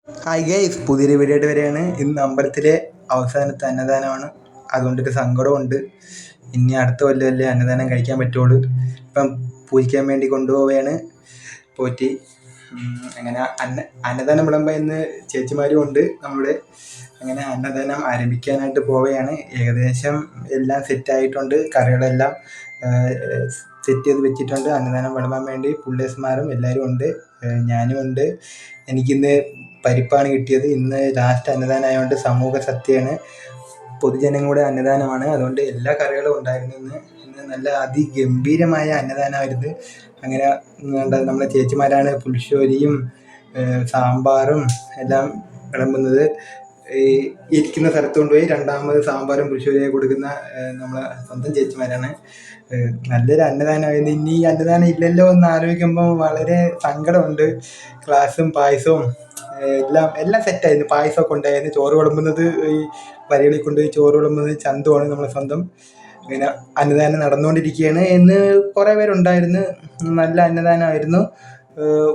Hi guys, പുതിയൊരു video ആയിട്ട് വരികയാണ്. ഇന്ന് അമ്പലത്തിലെ അവസാനത്തെ അന്നദാനമാണ്. അതുകൊണ്ടൊരു സങ്കടമുണ്ട്. ഇനി അടുത്ത കൊല്ലമല്ലേ അന്നദാനം കഴിക്കാൻ പറ്റുള്ളൂ. ഇപ്പം പൂജിക്കാൻ വേണ്ടി കൊണ്ടുപോവുകയാണ് പോറ്റി. അങ്ങനെ അന്നദാനം വിളമ്പാൻ ഇന്ന് ചേച്ചിമാരും ഉണ്ട് നമ്മുടെ. അങ്ങനെ അന്നദാനം ആരംഭിക്കാനായിട്ട് പോവുകയാണ്. ഏകദേശം എല്ലാം സെറ്റായിട്ടുണ്ട്. കറികളെല്ലാം സെറ്റ് ചെയ്ത് വെച്ചിട്ടുണ്ട്. അന്നദാനം വിളമ്പാൻ വേണ്ടി പുള്ളേഴ്സ്മാരും എല്ലാവരും ഉണ്ട്, ഞാനും ഉണ്ട്. എനിക്കിന്ന് പരിപ്പാണ് കിട്ടിയത്. ഇന്ന് ലാസ്റ്റ് അന്നദാനം ആയതുകൊണ്ട് സമൂഹ സത്യമാണ്, പൊതുജനങ്ങളുടെ അന്നദാനമാണ്. അതുകൊണ്ട് എല്ലാ കറികളും ഉണ്ടായിരുന്നു. ഇന്ന് നല്ല അതിഗംഭീരമായ അന്നദാനമായിരുന്നു. അങ്ങനെ നമ്മളെ ചേച്ചിമാരാണ് പുളിശ്ശേരിയും സാമ്പാറും എല്ലാം വിളമ്പുന്നത്. ഇരിക്കുന്ന സ്ഥലത്ത് കൊണ്ടുപോയി രണ്ടാമത് സാമ്പാറും പുളിശ്ശേരിയും കൊടുക്കുന്ന നമ്മളെ സ്വന്തം ചേച്ചിമാരാണ്. നല്ലൊരു അന്നദാനമായിരുന്നു. ഇനി ഈ അന്നദാനം ഇല്ലല്ലോ എന്ന് ആലോചിക്കുമ്പോൾ വളരെ സങ്കടമുണ്ട്. ഗ്ലാസും പായസവും എല്ലാം സെറ്റായിരുന്നു. പായസമൊക്കെ ഉണ്ടായിരുന്നു. ചോറ് വിളമ്പുന്നത് ഈ വരികളിൽ കൊണ്ടുപോയി ചോറ് വിളമ്പുന്നത് ചന്തുവാണ്, നമ്മളെ സ്വന്തം. അങ്ങനെ അന്നദാനം നടന്നുകൊണ്ടിരിക്കുകയാണ്. ഇന്ന് കുറേ പേരുണ്ടായിരുന്നു. നല്ല അന്നദാനമായിരുന്നു.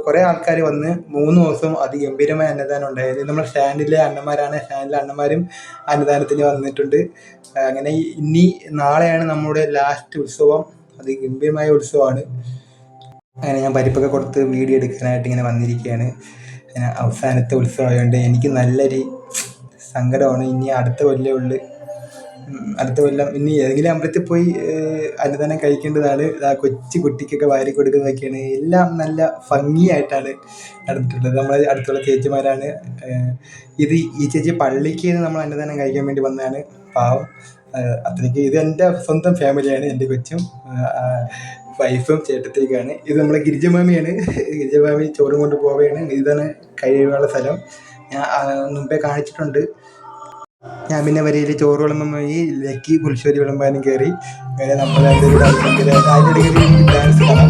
കുറേ ആൾക്കാർ വന്ന് 3 ദിവസം അതിഗംഭീരമായ അന്നദാനം ഉണ്ടായിരുന്നു. നമ്മുടെ സ്റ്റാൻഡിലെ അണ്ണന്മാരാണ്, സ്റ്റാൻഡിലെ അണ്ണന്മാരും അന്നദാനത്തിന് വന്നിട്ടുണ്ട്. അങ്ങനെ ഇനി നാളെയാണ് നമ്മുടെ ലാസ്റ്റ് ഉത്സവം. അതിഗംഭീരമായ ഉത്സവമാണ്. അങ്ങനെ ഞാൻ പരിപ്പൊക്കെ കൊടുത്ത് വീഡിയോ എടുക്കാനായിട്ട് ഇങ്ങനെ വന്നിരിക്കുകയാണ്. അങ്ങനെ അവസാനത്തെ ഉത്സവമായതുകൊണ്ട് എനിക്ക് നല്ലൊരു സങ്കടമാണ്. ഇനി അടുത്ത കൊല്ലമേ ഉള്ളൂ. അടുത്ത കൊല്ലം ഇനി ഏതെങ്കിലും അമ്പലത്തിൽ പോയി അന്നദാനം കഴിക്കേണ്ടതാണ്. കൊച്ചു കുട്ടിക്കൊക്കെ വാരി കൊടുക്കുന്നതൊക്കെയാണ്. എല്ലാം നല്ല ഭംഗിയായിട്ടാണ് നടന്നിട്ടുള്ളത്. നമ്മളെ അടുത്തുള്ള ചേച്ചിമാരാണ്. ഈ ചേച്ചി പള്ളിക്ക് നമ്മൾ അന്നദാനം കഴിക്കാൻ വേണ്ടി വന്നതാണ്. പാവം അത്രയ്ക്ക്. ഇത് എൻ്റെ സ്വന്തം ഫാമിലിയാണ്. എൻ്റെ കൊച്ചും വൈഫും ചേട്ടത്തേക്കാണ്. ഇത് നമ്മളെ ഗിരിജമാമിയാണ്. ഗിരിജമാമി ചോറും കൊണ്ട് പോവുകയാണ്. ഇതാണ് കഴിയുള്ള സ്ഥലം. ഞാൻ മുമ്പേ കാണിച്ചിട്ടുണ്ട്. ഞാൻ പിന്നെ വരിയിൽ ചോറ് വിളമ്പുമ്പോൾ ഈ ലക്കി പുളിശ്ശേരി വിളമ്പാനും കയറി. അങ്ങനെ നമ്മൾ അതിനിടയിൽ ഡാൻസ് കാണാം.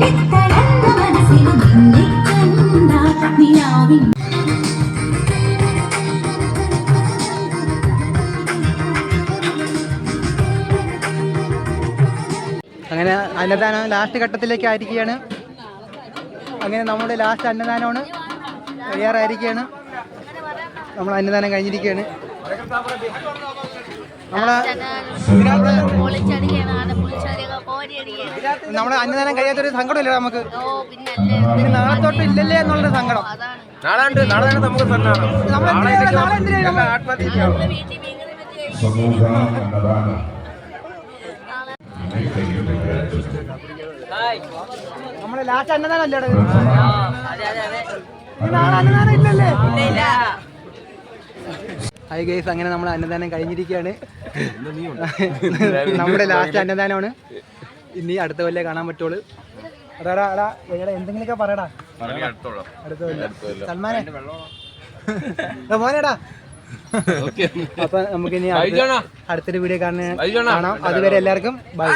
അങ്ങനെ അന്നദാനം ലാസ്റ്റ് ഘട്ടത്തിലേക്ക് ആയിരിക്കുകയാണ്. അങ്ങനെ നമ്മുടെ ലാസ്റ്റ് അന്നദാനമാണ് കഴിയാറായിരിക്കുകയാണ്. നമ്മൾ അന്നദാനം കഴിഞ്ഞിരിക്കുകയാണ്. നമ്മളെ അന്നദാനം കഴിയാത്തൊരു സങ്കടമില്ല നമുക്ക്. പിന്നെ നാളെ തൊട്ട് ഇല്ലല്ലേ എന്നുള്ളൊരു സങ്കടം. നമ്മളെ ലാസ്റ്റ് അന്നദാനം അല്ലേ? നാളെ അന്നദാനം ഇല്ലല്ലേ? ഹായ് ഗൈസ്, അങ്ങനെ നമ്മൾ അന്നദാനം കഴിഞ്ഞിരിക്കുകയാണ്. നമ്മുടെ ലാസ്റ്റ് അന്നദാനമാണ്. ഇനി അടുത്ത കൊല്ലം കാണാൻ പറ്റുള്ളൂ. അതാടാ എന്തെങ്കിലുമൊക്കെ പറയടാ. അടുത്ത കൊല്ലം സൽമാനെ മോനേടാ. അപ്പൊ നമുക്കിനി അടുത്തൊരു വീഡിയോ കാണാം. അതുവരെ എല്ലാവർക്കും ബൈ.